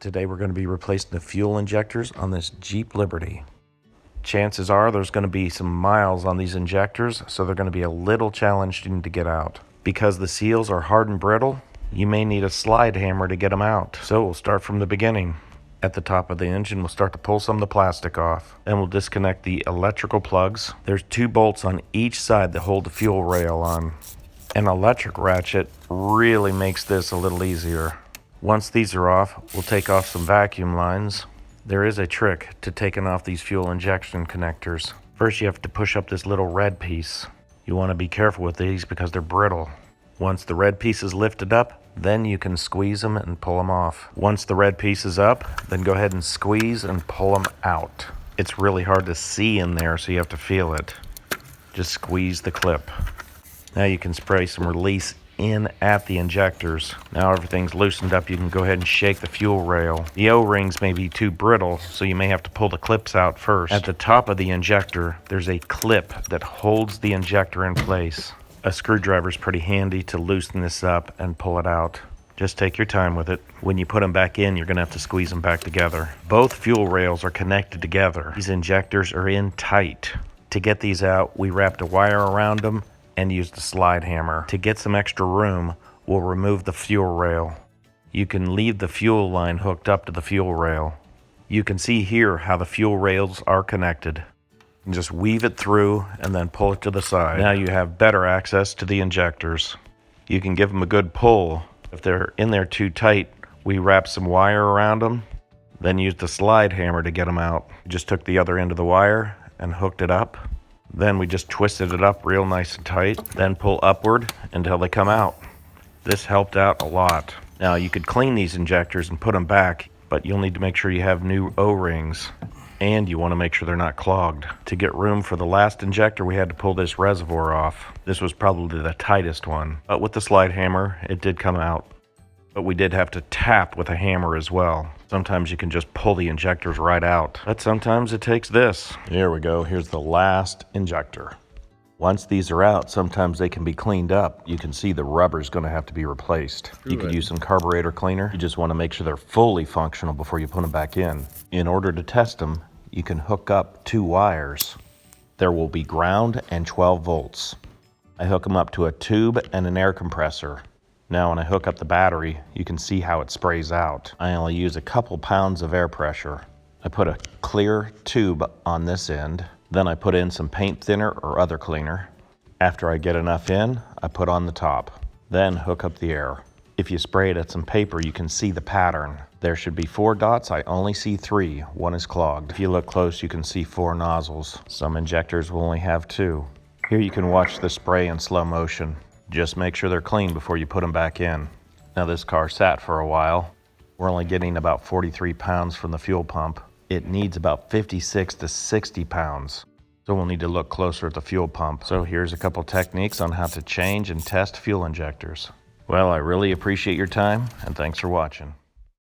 Today we're going to be replacing the fuel injectors on this Jeep Liberty. Chances are there's going to be some miles on these injectors, so they're going to be a little challenging to get out. Because the seals are hard and brittle, you may need a slide hammer to get them out. So we'll start from the beginning. At the top of the engine, we'll start to pull some of the plastic off. Then we'll disconnect the electrical plugs. There's 2 bolts on each side that hold the fuel rail on. An electric ratchet really makes this a little easier. Once these are off, we'll take off some vacuum lines. There is a trick to taking off these fuel injection connectors. First, you have to push up this little red piece. You want to be careful with these because they're brittle. Once the red piece is lifted up, then you can squeeze them and pull them off. Once the red piece is up, then go ahead and squeeze and pull them out. It's really hard to see in there, so you have to feel it. Just squeeze the clip. Now you can spray some release in at the injectors. Now everything's loosened up, you can go ahead and shake the fuel rail. The O-rings may be too brittle, so you may have to pull the clips out first. At the top of the injector, there's a clip that holds the injector in place. A screwdriver is pretty handy to loosen this up and pull it out. Just take your time with it. When you put them back in, you're going to have to squeeze them back together. Both fuel rails are connected together. These injectors are in tight. To get these out, we wrapped a wire around them and used a slide hammer. To get some extra room, we'll remove the fuel rail. You can leave the fuel line hooked up to the fuel rail. You can see here how the fuel rails are connected. And just weave it through and then pull it to the side. Now you have better access to the injectors. You can give them a good pull. If they're in there too tight, we wrap some wire around them, then used the slide hammer to get them out. We just took the other end of the wire and hooked it up. Then we just twisted it up real nice and tight, then pull upward until they come out. This helped out a lot. Now you could clean these injectors and put them back, but you'll need to make sure you have new O-rings, and you want to make sure they're not clogged. To get room for the last injector, we had to pull this reservoir off. This was probably the tightest one, but with the slide hammer, it did come out. But we did have to tap with a hammer as well. Sometimes you can just pull the injectors right out, but sometimes it takes this. Here we go, here's the last injector. Once these are out, sometimes they can be cleaned up. You can see the rubber's gonna have to be replaced. You could use some carburetor cleaner. You just wanna make sure they're fully functional before you put them back in. In order to test them, you can hook up 2 wires. There will be ground and 12 volts. I hook them up to a tube and an air compressor. Now when I hook up the battery, you can see how it sprays out. I only use a couple pounds of air pressure. I put a clear tube on this end, then I put in some paint thinner or other cleaner. After I get enough in, I put on the top, then hook up the air. If you spray it at some paper, you can see the pattern. There should be 4 dots, I only see 3. 1 is clogged. If you look close, you can see 4 nozzles. Some injectors will only have 2. Here you can watch the spray in slow motion. Just make sure they're clean before you put them back in. Now this car sat for a while. We're only getting about 43 pounds from the fuel pump. It needs about 56 to 60 pounds. So we'll need to look closer at the fuel pump. So here's a couple techniques on how to change and test fuel injectors. Well, I really appreciate your time, and thanks for watching.